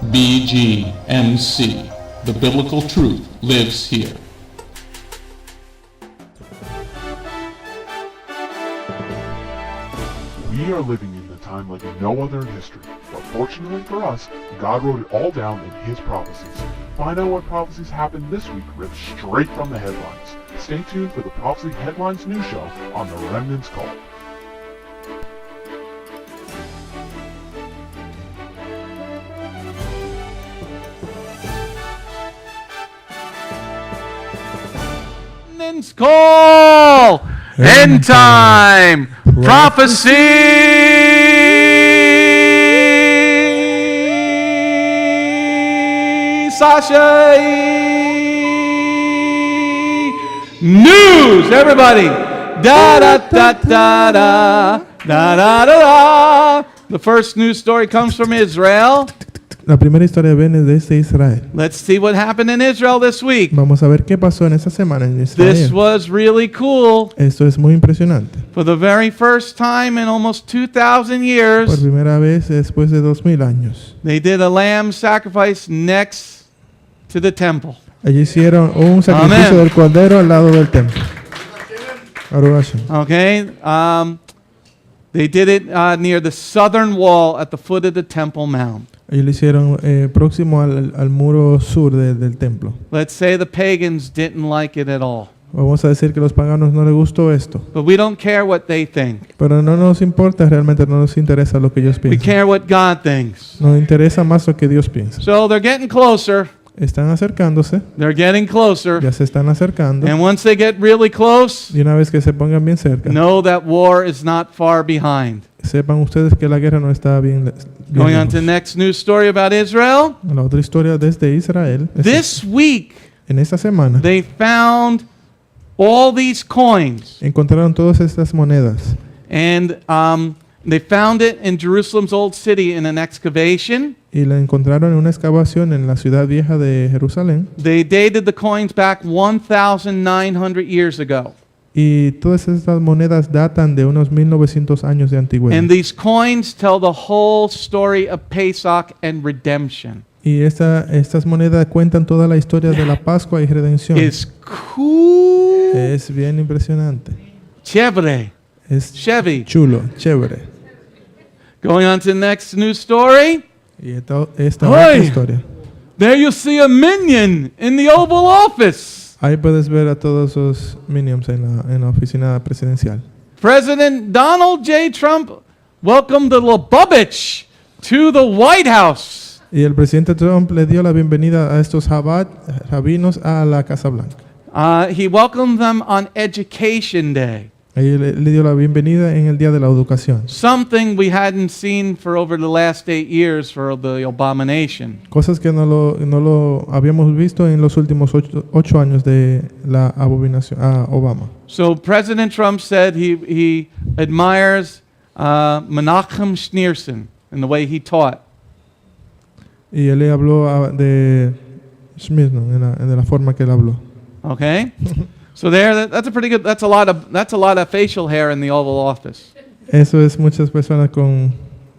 Bgmc. The biblical truth lives here. We are living in a time like no other in history, but fortunately for us, God wrote it all down in His prophecies. Find out what prophecies happened this week ripped straight from the headlines. Stay tuned for the Prophecy Headlines news show on the Remnant's Call. Remnant's Call! End time! Prophecy! Sasha! News! Everybody! Da da da da da da da da. The first news story comes from Israel. La primera historia viene desde Israel. Let's see what happened in Israel this week. Vamos a ver qué pasó en esta semana en Israel. This was really cool. Esto es muy impresionante. For the very first time in almost 2,000 Por years, primera vez después de 2000 años. they did a lamb sacrifice next to the temple. Allí hicieron un sacrificio del cordero al lado del templo. Baruch Hashem. Okay? They did it near the southern wall at the foot of the Temple Mount. Allí lo hicieron próximo al muro sur del templo. Let's say the pagans didn't like it at all. Vamos a decir que a los paganos no les gustó esto. But we don't care what they think. Pero no nos importa, realmente no nos interesa lo que ellos We piensan. care what God thinks. Nos interesa más lo que Dios piensa. So they're getting closer. Están acercándose, They're getting closer. ya se están acercando. And once they get really close, Y una vez que se pongan bien cerca, know that war is not far behind. sepan ustedes que la guerra no está bien Going on to the lejos. next news story about Israel. La otra historia desde Israel. This week, En esta semana they found all these coins. encontraron todas estas monedas. And they found it in Jerusalem's old city in an excavation. Y la encontraron en una excavación en la ciudad vieja de Jerusalén. They dated the coins back 1,900 years ago. Y todas estas monedas datan de unos 1900 años de antigüedad. And these coins tell the whole story of Pesach and redemption. Y estas monedas cuentan toda la historia de la Pascua y redención. It's cool. Es bien impresionante. Chévere. Es Chevy. chulo, chévere. Going on to the next news story. Y esta Ay. otra historia. There you see a minion in the Oval Office. Ahí puedes ver a todos los minions en la oficina presidencial. President Donald J. Trump welcomed the Lubavitch to the White House. Y el presidente Trump le dio la bienvenida a estos rabinos a la Casa Blanca. He welcomed them on Education Day. Ahí le dio la bienvenida en el Día de la Educación. Something we hadn't seen for over the last 8 years for the abomination. Cosas que no lo habíamos visto en los últimos 8 años de la abominación a Obama. So President Trump said he admires Menachem Schneerson and the way he taught. Y él le habló de Schmidt, ¿no? de la forma que él habló. Okay? So that's a pretty good. That's a lot of facial hair in the Oval Office. Eso es muchas personas con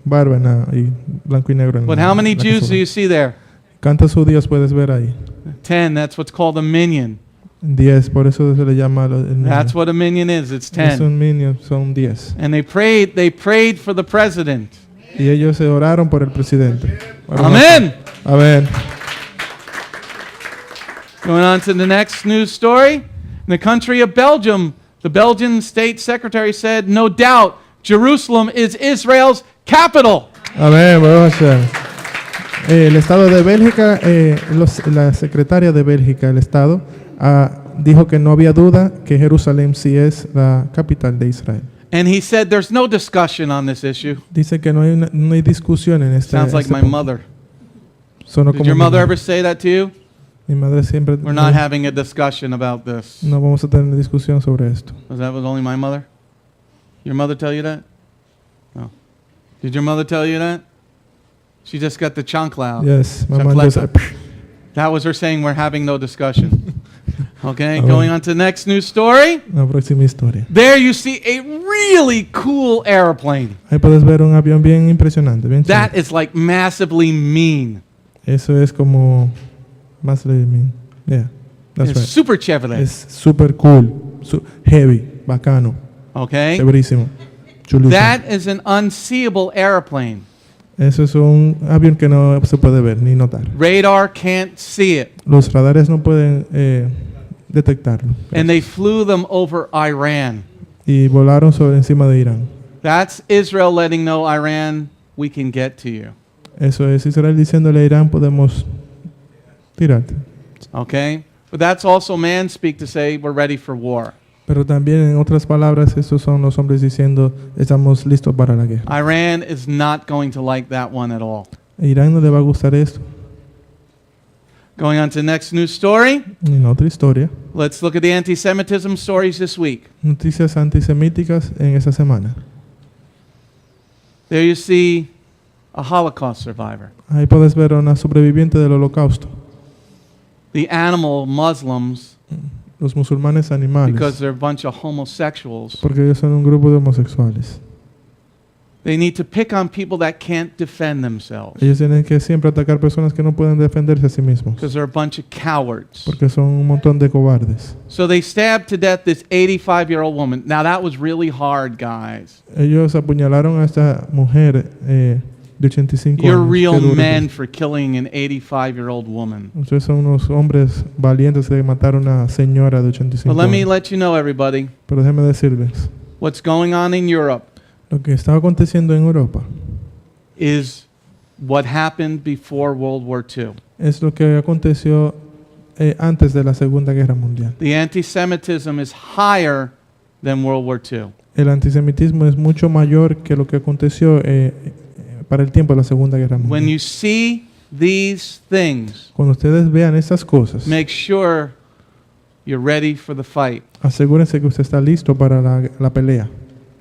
barba y blanco y negro. But how many Jews do you see there? ¿Cuántos judíos puedes ver ahí? 10. That's what's called a minion. 10, por eso se le llama el minion. That's what a minion is. It's Es 10. un minion, son 10. And they prayed for the president. Y ellos se oraron por el presidente. Amen. Amén. Going on to the next news story. In the country of Belgium, the Belgian state secretary said, no doubt, Jerusalem is Israel's capital. Amén. Baruch Hashem. El Estado de Bélgica, la secretaria de Bélgica, el Estado, dijo que no había duda que Jerusalén sí es la capital de Israel. And he said there's no discussion on this issue. Dice que no hay discusión en este Sounds like este my punto. mother. Sonó Did como your mi mother madre. ever say that to you? Mi madre siempre. We're not having a discussion about this. No vamos a tener discusión sobre esto. Was that only my mother? Your mother tell you that? No. Did your mother tell you that? She just got the chancla out. Yes, mamá Chancleta. just. That was her saying we're having no discussion. Okay, Amen. going on to the next news story. La próxima historia. There you see a really cool airplane. Ahí puedes ver un avión bien impresionante, bien That chulo. is like massively mean. Eso es como más yeah, that's It's right. super Chevrolet. Es super cool, heavy, bacano, Okay? chéverísimo, chulísimo. That is an unseeable airplane. Eso es un avión que no se puede ver ni notar. Radar can't see it. Los radares no pueden detectarlo. And they flew them over Iran. Y volaron sobre encima de Irán. That's Israel letting know Iran, we can get to you. Eso es Israel diciéndole a Irán, podemos tirarte. Okay? But that's also man speak to say we're ready for war. Pero también en otras palabras, estos son los hombres diciendo, estamos listos para la guerra. Iran is not going to like that one at all. A Irán no le va a gustar esto. Going on to the next news story. En otra historia, Let's look at the anti-Semitism stories this week. noticias antisemíticas en esa semana. There you see a Holocaust survivor. Ahí puedes ver a una sobreviviente del holocausto. The animal Muslims, Los musulmanes animales, because they're a bunch of homosexuals, porque ellos son un grupo de homosexuales. they need to pick on people that can't defend themselves Ellos tienen que siempre atacar personas que no pueden defenderse a sí mismos, because they're a bunch of cowards. porque son un montón de cobardes. So they stabbed to death this 85-year-old woman. Now that was really hard, guys. Ellos apuñalaron a esta mujer de 85 You're años. real Qué duro men es. for killing an 85-year-old woman. Ustedes son unos hombres valientes que mataron a una señora de 85 But let me años. let you know, everybody, Pero déjenme decirles, what's going on in Europe lo que estaba aconteciendo en Europa is what happened before World War II. es lo que aconteció antes de la Segunda Guerra Mundial. The anti-Semitism is higher than World War II. El antisemitismo es mucho mayor que lo que aconteció para el tiempo de la Segunda Guerra When Mundial. you see these things, Cuando ustedes vean estas cosas, make sure you're ready for the fight asegúrense que usted está listo para la pelea,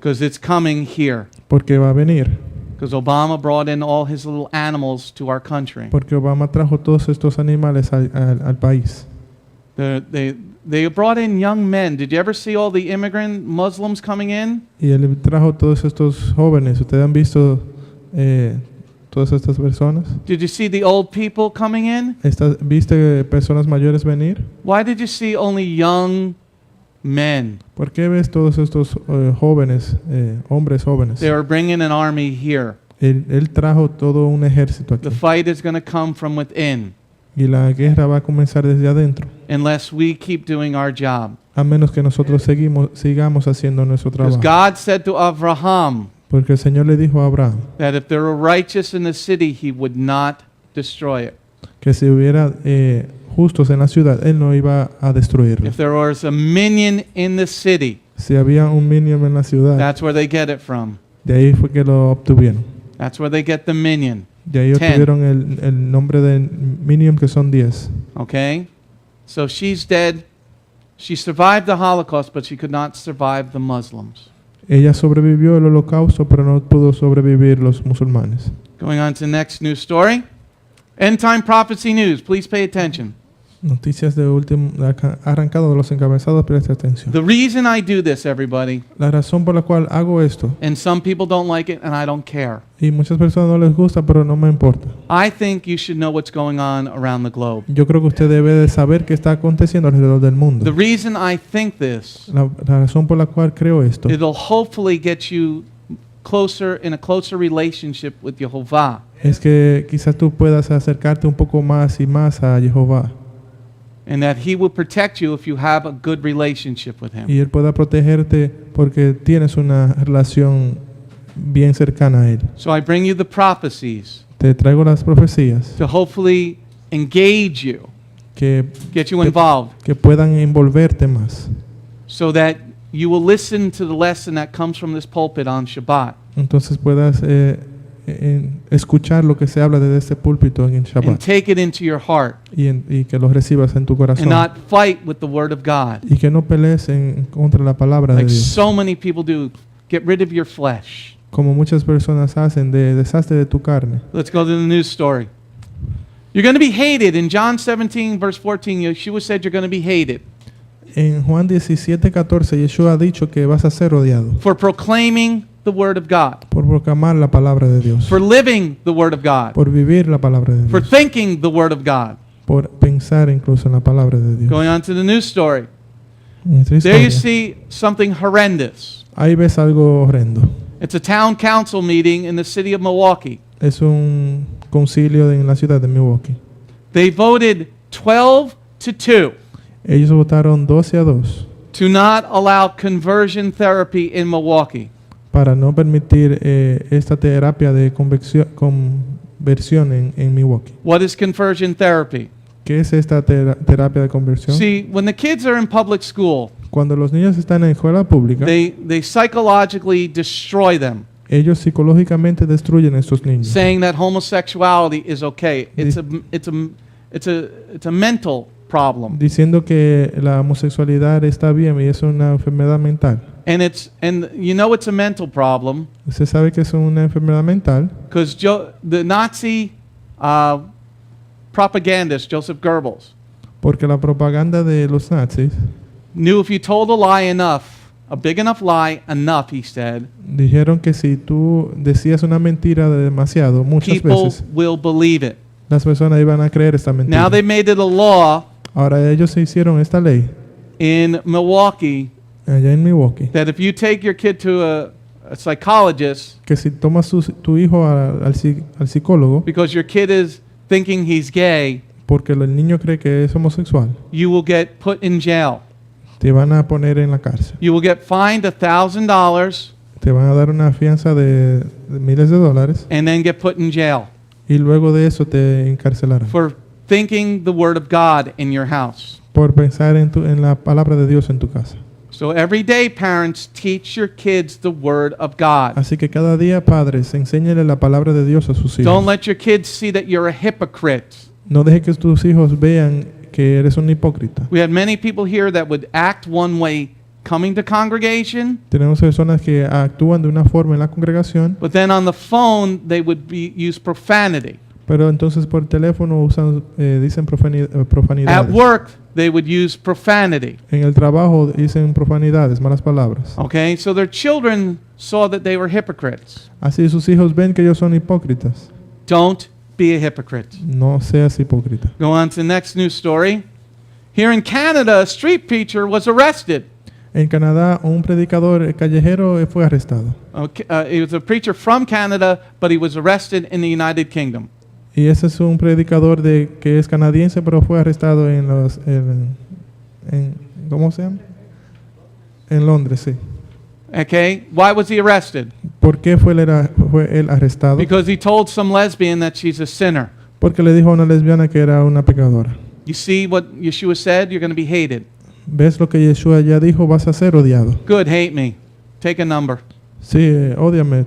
because it's coming here. porque va a venir. Because Obama brought in all his little animals to our country. Porque Obama trajo todos estos animales al país. They brought in young men. Did you ever see all the immigrant Muslims coming in? Y él trajo todos estos jóvenes. ¿Ustedes han visto todas estas personas? Did you see the old people coming in? ¿Viste personas mayores venir? Why did you see only young men? ¿Por qué ves todos estos jóvenes, hombres jóvenes? They were bringing an army here. Él trajo todo un ejército aquí. The fight is going to come from within Y la guerra va a comenzar desde adentro. unless we keep doing our job. A menos que nosotros sigamos haciendo nuestro Because trabajo. God said to Abraham Porque el Señor le dijo a Abraham that if there were righteous in the city, he would not destroy it. que si hubiera justos en la ciudad, Él no iba a destruirlo. If there was a minion in the city, Si había un minion en la ciudad, that's where they get it from. de ahí fue que lo obtuvieron. That's where they get the minion. De ahí 10. obtuvieron el nombre de minion, que son 10. Okay? So she's dead. She survived the Holocaust, but she could not survive the Muslims. Ella sobrevivió el holocausto, pero no pudo sobrevivir los musulmanes. Going on to the next news story. End time prophecy news. Please pay attention. Noticias de último arrancado de los encabezados, presta atención. The reason I do this, everybody, La razón por la cual hago esto, and some people don't like it, and I don't care. y muchas personas no les gusta, pero no me importa. I think you should know what's going on around the globe. Yo creo que usted debe de saber qué está aconteciendo alrededor del mundo. The reason I think this, La razón por la cual creo esto, it'll hopefully get you closer in a closer relationship with Jehovah. es que quizás tú puedas acercarte un poco más y más a Jehová. And that he will protect you if you have a good relationship with him. Y Él pueda protegerte porque tienes una relación bien cercana a Él. So I bring you the prophecies Te traigo las profecías to hopefully engage you, que get you involved, puedan envolverte más. so that you will listen to the lesson that comes from this pulpit on Shabbat Entonces puedas escuchar lo que se habla desde este púlpito en el and Shabbat take it into your heart y que lo recibas en tu corazón. and not fight with the Word of God Y que no pelees en contra la palabra de like Dios. so many people do. Get rid of your flesh. Como muchas personas hacen, deshazte de tu carne. Let's go to the news story. You're going to be hated. In John 17, verse 14, Yeshua said you're going to be hated En Juan 17:14, Yeshua ha dicho que vas a ser odiado for proclaiming the Word of God, por proclamar la palabra de Dios, for living the Word of God, por vivir la palabra de for Dios, thinking the Word of God. por pensar incluso en la palabra de Dios. Going on to the news story. Nuestra There you historia. see something horrendous. Ahí ves algo horrendo. It's a town council meeting in the city of Milwaukee. Es un concilio en la ciudad de Milwaukee. They voted 12-2 Ellos votaron 12-2 to not allow conversion therapy in Milwaukee. para no permitir esta terapia de conversión en Milwaukee. What is conversion therapy? ¿Qué es esta terapia de conversión? See, when the kids are in public school, Cuando los niños están en escuela pública, they psychologically destroy them, ellos psicológicamente destruyen a estos niños, saying that homosexuality is okay. It's a mental problem. diciendo que la homosexualidad está bien y es una enfermedad mental. And you know it's a mental problem Usted sabe que es una enfermedad mental because the Nazi propagandist Joseph Goebbels porque la propaganda de los nazis knew if you told a lie enough, a big enough lie enough, he said, dijeron que si tú decías una mentira muchas people veces, will believe it. las personas iban a creer esta mentira. Now they made it a law Ahora ellos se hicieron esta ley in Milwaukee allá en Milwaukee, that if you take your kid to a psychologist que si tomas tu hijo al psicólogo because your kid is thinking he's gay, porque el niño cree que es homosexual, you will get put in jail. te van a poner en la cárcel. You will get fined $1,000 Te van a dar una fianza de miles de dólares and then get put in jail y luego de eso te encarcelarán for thinking the word of God in your house. por pensar en la palabra de Dios en tu casa. So every day, parents, teach your kids the word of God. Así que cada día, padres, enséñale la palabra de Dios a sus hijos. Don't let your kids see that you're a hypocrite. No deje que tus hijos vean que eres un hipócrita. We had many people here that would act one way coming to congregation, Tenemos personas que actúan de una forma en la congregación, but then on the phone they would use profanity. pero entonces por teléfono dicen At profanidades. work, they would use profanity. En el trabajo dicen profanidades, malas palabras. Okay, so their children saw that they were hypocrites. Así sus hijos ven que ellos son hipócritas. Don't be a hypocrite. No seas hipócrita. Go on to the next news story. Here in Canada, a street preacher was arrested. En Canadá, un predicador callejero fue arrestado. Okay, he was a preacher from Canada, but he was arrested in the United Kingdom. Y ese es un predicador que es canadiense, pero fue arrestado ¿cómo se llama? En Londres, sí. Okay, why was he arrested? ¿Por qué fue él arrestado? Because he told some lesbian that she's a sinner. Porque le dijo a una lesbiana que era una pecadora. You see what Yeshua said? You're going to be hated. ¿Ves lo que Yeshua ya dijo? Vas a ser odiado. Good, hate me. Take a number. Sí, ódiame.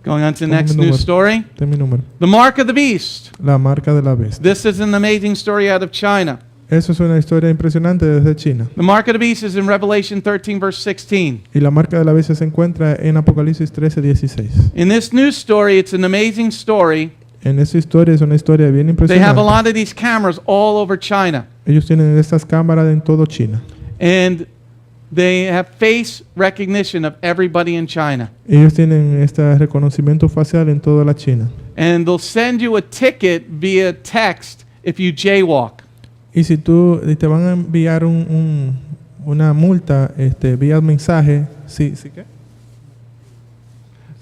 Going on to the Toma next mi news número. story. Ten mi número. The mark of the beast. La marca de la bestia. This is an amazing story out of China. Eso es una historia impresionante desde China. The mark of the beast is in Revelation 13, verse 16. Y la marca de la bestia se encuentra en Apocalipsis 13:16. In this news story, it's an amazing story. En esta historia es una historia bien They have a impresionante. lot of these cameras all over China. Ellos tienen estas cámaras en todo China. And they have face recognition of everybody in China. Ellos tienen este reconocimiento facial en toda la China. And they'll send you a ticket via text if you jaywalk. Y si te van a enviar una multa vía mensaje, ¿qué?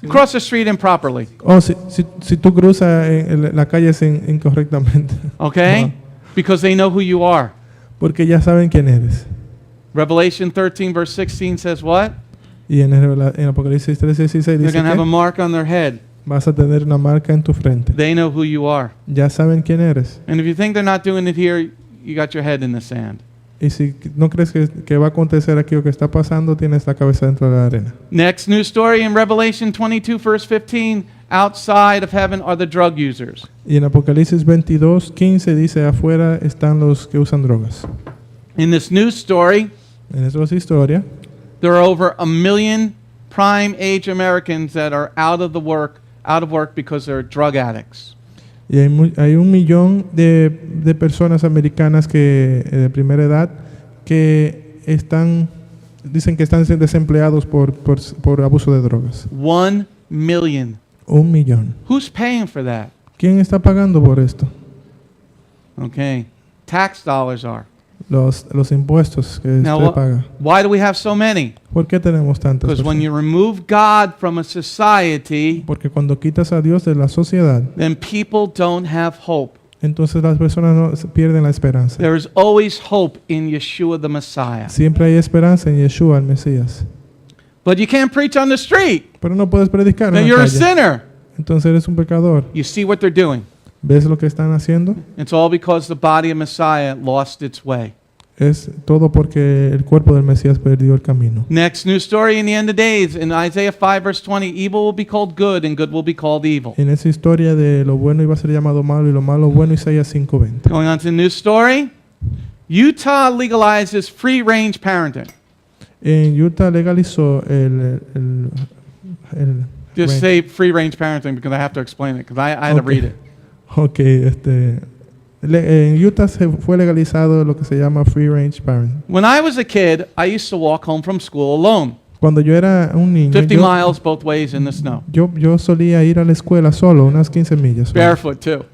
You cross the street improperly. Oh, si tú cruzas la calle incorrectamente. Okay? Ajá. Because they know who you are. Porque ya saben quién eres. Revelation 13, verse 16 says what? Y en Apocalipsis 13:16 They're dice going to have a que mark on their head. vas a tener una marca en tu frente. They know who you are. Ya saben quién eres. And if you think they're not doing it here, you got your head in the sand. Y si no crees que va a acontecer aquí o que está pasando, tienes la cabeza dentro de la arena. Next news story in Revelation 22, verse 15. Outside of heaven are the drug users. Y en Apocalipsis 22:15 dice, afuera están los que usan drogas. In this news story, En esa es historia. there are over 1 million prime age Americans that are out of work because they're drug addicts. Y hay 1 millón de personas americanas de primera edad que están dicen que están desempleados por abuso de drogas. 1 million. 1 millón. Who's paying for that? ¿Quién está pagando por esto? Okay. Tax dollars are. Los impuestos que Now, usted paga. why do we have so many? ¿Por qué tenemos tantas Because when personas? you remove God from a society, Porque cuando quitas a Dios de la sociedad, then people don't have hope. entonces las personas no se pierden la esperanza. There is always hope in Yeshua the Messiah. Siempre hay esperanza en Yeshua, el Mesías. But you can't preach on the street. Pero no puedes predicar Then en la you're a calle. sinner. Entonces eres un pecador. You see what they're doing? ¿Ves lo que están haciendo? It's all because the body of Messiah lost its way. Es todo porque el cuerpo del Mesías perdió el camino. Next news story in the end of days, in Isaiah 5 verse 20, evil will be called good and good will be called evil. En esa historia de lo bueno iba a ser llamado malo y lo malo bueno, Isaías 5:20. Going on to the news story, Utah legalizes free-range parenting. En Utah legalizó el Just say free-range parenting because I have to explain it because I had to read it. Ok, en Utah se fue legalizado lo que se llama free range parenting. When I was a kid, I used to walk home from school alone, Cuando yo era un niño, 50 miles both ways in the snow. yo solía ir a la escuela solo, unas 15 millas, solo, Barefoot too.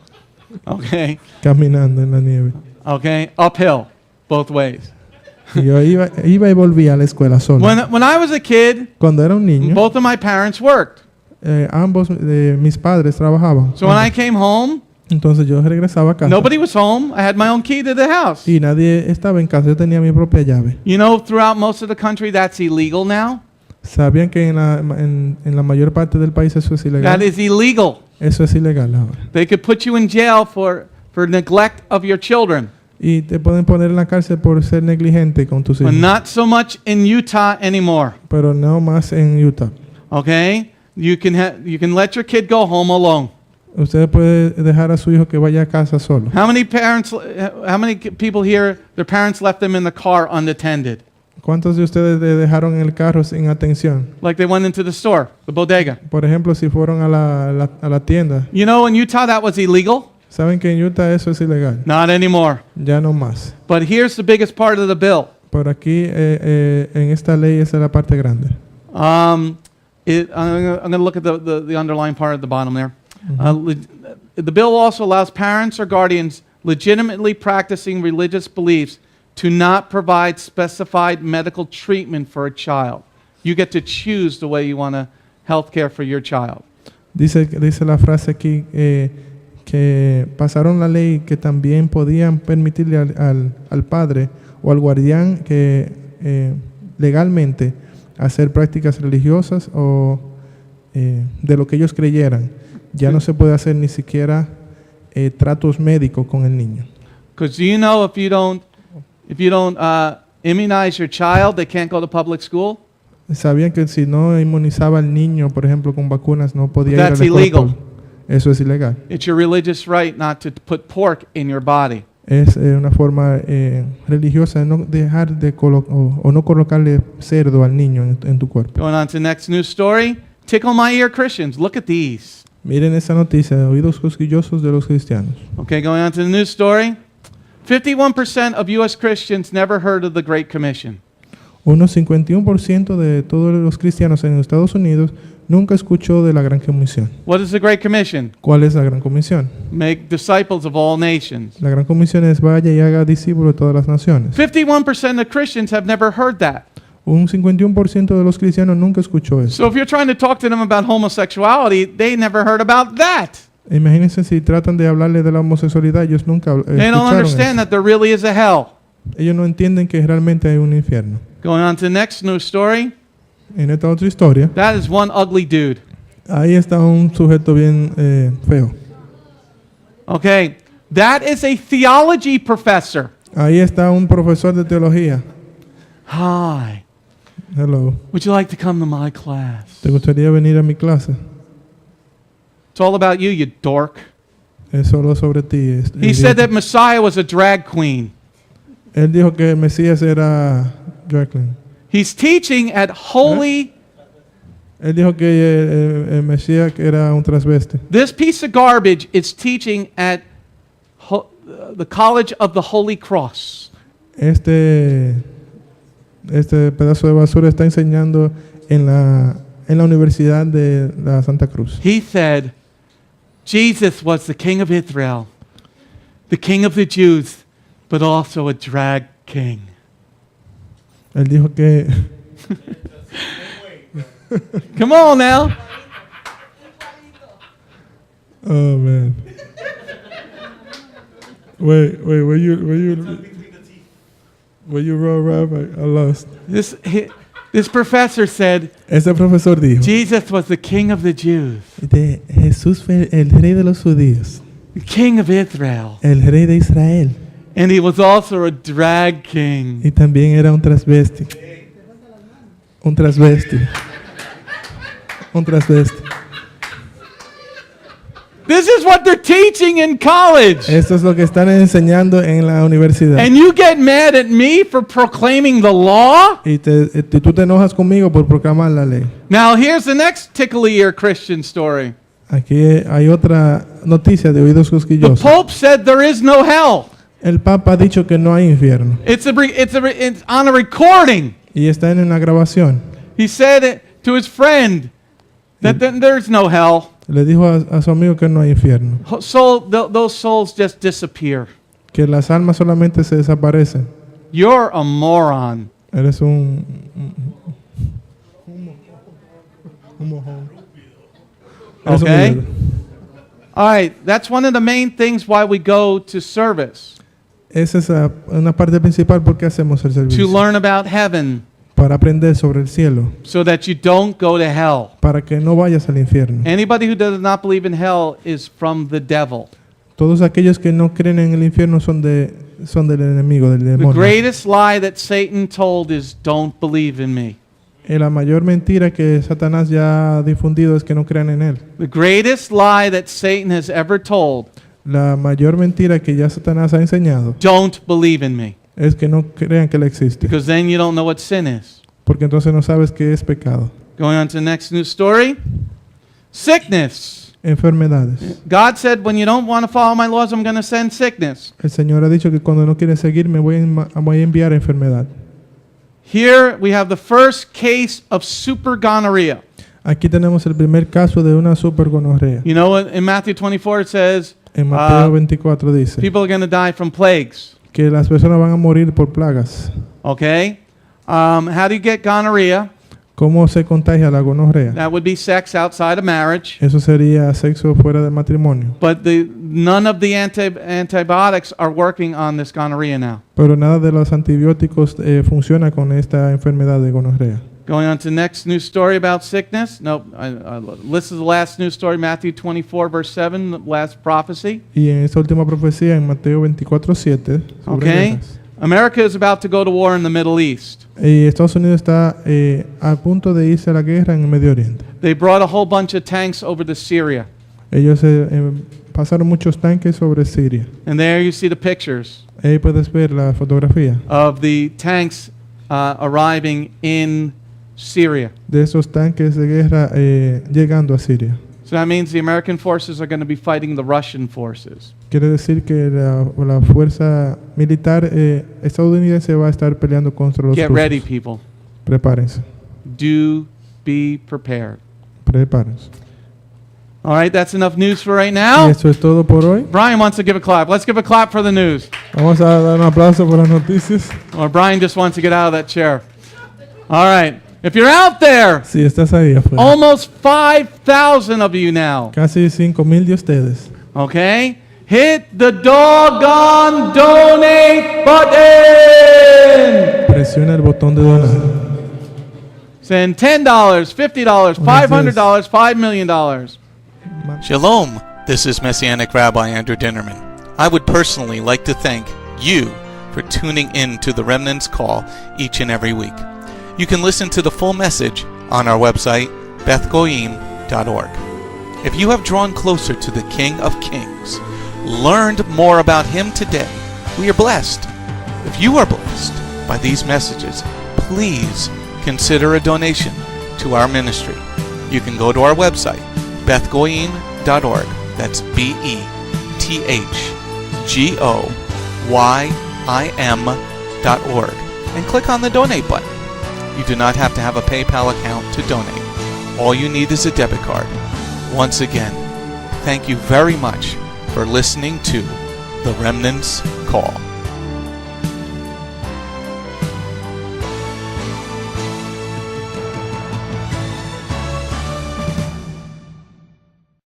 Okay, caminando en la nieve. okay, uphill both ways. Y yo iba y volvía a la escuela solo. When I was a kid, Cuando era un niño, both of my parents worked. ambos mis padres trabajaban. So when I came home, Entonces yo regresaba a casa nobody was home. I had my own key to the house. y nadie estaba en casa. Yo tenía mi propia llave. You know, throughout most of the country, that's illegal now. ¿Sabían que en la mayor parte del país eso es ilegal? That is illegal. Eso es ilegal ahora. They could put you in jail for neglect of your children. Y te pueden poner en la cárcel por ser negligente con tus But hijos. not so much in Utah anymore. Pero no más en Utah. Okay? You can let your kid go home alone. Usted puede dejar a su hijo que vaya a casa solo. How many people here, their parents left them in the car unattended? ¿Cuántos de ustedes dejaron en el carro sin atención? Like they went into the store, the bodega. Por ejemplo, si fueron a la tienda. You know, in Utah that was illegal? ¿Saben que en Utah eso es ilegal? Not anymore. Ya no más. But here's the biggest part of the bill. Por aquí, en esta ley, esa es la parte grande. I'm going to look at the underlying part at the bottom there. The bill also allows parents or guardians legitimately practicing religious beliefs to not provide specified medical treatment for a child. You get to choose the way you want to health care for your child. Dice la frase aquí que pasaron la ley que también podían permitirle al padre o al guardián que legalmente hacer prácticas religiosas o de lo que ellos creyeran. Ya no se puede hacer ni siquiera tratos médicos con el niño. Because do you know if you don't immunize your child, they can't go to public school? ¿Sabían que si no inmunizaba al niño, por ejemplo, con vacunas, no podía ir a la That's escuela? illegal. Eso es ilegal. It's your religious right not to put pork in your body. Es una forma religiosa de no dejar de o no colocarle cerdo al niño en tu cuerpo. Going on to the next news story. Tickle my ear Christians. Look at these. Miren esa noticia, oídos cosquillosos de los cristianos. Okay, going on to the news story. 51% of U.S. Christians never heard of the Great Commission. Unos 51% de todos los cristianos en Estados Unidos nunca escuchó de la Gran Comisión. What is the Great Commission? ¿Cuál es la Gran Comisión? Make disciples of all nations. La Gran Comisión es vaya y haga discípulos de todas las naciones. 51% of Christians have never heard that. Un 51% de los cristianos nunca escuchó eso. So if you're trying to talk to them about homosexuality, they never heard about that. Imagínense si tratan de hablarle de la homosexualidad, ellos nunca They don't escucharon understand eso. that there really is a hell. Ellos no entienden que realmente hay un infierno. Going on to the next news story. En esta otra historia, That is one ugly dude. ahí está un sujeto bien feo. Okay, that is a theology professor. Ahí está un profesor de teología. Hi, Hello. would you like to come to my class? ¿Te gustaría venir a mi clase? It's all about you, you dork. Es solo sobre ti. He said that Messiah was a drag queen. Él dijo que el Mesías era drag queen. He's teaching at Holy. Él dijo que el Mesías era un transvesti. This piece of garbage is teaching at the College of the Holy Cross. Este Este pedazo de basura está enseñando en la Universidad de la Santa Cruz. He said, Jesus was the king of Israel, the king of the Jews, but also a drag king. Él dijo que Come on now. oh man. Wait, were you raw, Rabbi? I lost. This professor said, Este profesor dijo, Jesus was the king of the Jews, Jesús fue el rey de los judíos, the king of Israel, el rey de Israel, and he was also a drag king. y también era un transvesti. Un transvesti. Un transvesti. This is what they're teaching in college. Esto es lo que están enseñando en la universidad. And you get mad at me for proclaiming the law? Y tú te enojas conmigo por proclamar la ley. Now here's the next tickle-ear Christian story. Aquí hay otra noticia de oídos The cosquillosos. Pope said there is no hell. El Papa ha dicho que no hay infierno. It's on a recording. Y está en una grabación. He said it to his friend that there's no hell. Le dijo a su amigo que no hay infierno. Those souls just disappear. Que las almas solamente se desaparecen. You're a moron. Eres un mojón. Eres un Okay? idiota. All right, that's one of the main things why we go to service, Esa es una parte principal porque hacemos el to servicio. learn about heaven Para aprender sobre el cielo. so that you don't go to hell. Para que no vayas al infierno. Anybody who does not believe in hell is from the devil. Todos aquellos que no creen en el infierno son del enemigo, del The demonio. greatest lie that Satan told is don't believe in me. Y la mayor mentira que Satanás ya ha difundido es que no crean en él. The greatest lie that Satan has ever told, La mayor mentira que ya Satanás ha enseñado don't believe in me. es que no crean que él existe. Because then you don't know what sin is. Porque entonces no sabes qué es pecado. Going on to the next news story. Sickness. Enfermedades. God said, when you don't want to follow my laws, I'm going to send sickness. El Señor ha dicho que cuando no quieres seguir me voy a enviar enfermedad. Here we have the first case of super gonorrhea. Aquí tenemos el primer caso de una supergonorrea. You know, in Matthew 24 it says En Mateo 24 dice people are going to die from plagues. que las personas van a morir por plagas. Okay? How do you get gonorrhea? ¿Cómo se contagia la gonorrea? That would be sex outside of marriage. Eso sería sexo fuera del matrimonio. But none of the antibiotics are working on this gonorrhea now. Pero nada de los antibióticos funciona con esta enfermedad de gonorrea. Going on to the next news story about sickness. No, this is the last news story, Matthew 24, verse 7, the last prophecy. Y en esta última profecía, en Mateo 24:7, sobre Okay? guerras. America is about to go to war in the Middle East. Y Estados Unidos está a punto de irse a la guerra en el Medio Oriente. They brought a whole bunch of tanks over to Syria. Ellos pasaron muchos tanques sobre Siria. And there you see the pictures Ahí puedes ver la fotografía of the tanks arriving in Syria. de esos tanques de guerra llegando a Siria. So that means the American forces are going to be fighting the Russian forces. Quiere decir que la fuerza militar estadounidense va a estar peleando contra los Get rusos. ready, people. Prepárense, Do be prepared. prepárense. All right, that's enough news for right Y now. eso es todo por hoy. Brian wants to give a clap. Let's give a clap for the news. Vamos a dar un aplauso por las noticias. Or Brian just wants to get out of that chair. All right. If you're out there, Si estás ahí afuera. almost 5,000 of you now, Casi 5,000 de ustedes. okay? Hit the doggone donate button. Presiona el botón de donar. Send $10, $50, $500, $5 million. Shalom, this is Messianic Rabbi Andrew Dinnerman. I would personally like to thank you for tuning in to the Remnant's Call each and every week. You can listen to the full message on our website, bethgoyim.org. If you have drawn closer to the King of Kings, learned more about Him today, we are blessed. If you are blessed by these messages, please consider a donation to our ministry. You can go to our website, bethgoyim.org. That's BETHGOYIM.org. And click on the donate button. You do not have to have a PayPal account to donate. All you need is a debit card. Once again, thank you very much for listening to The Remnant's Call.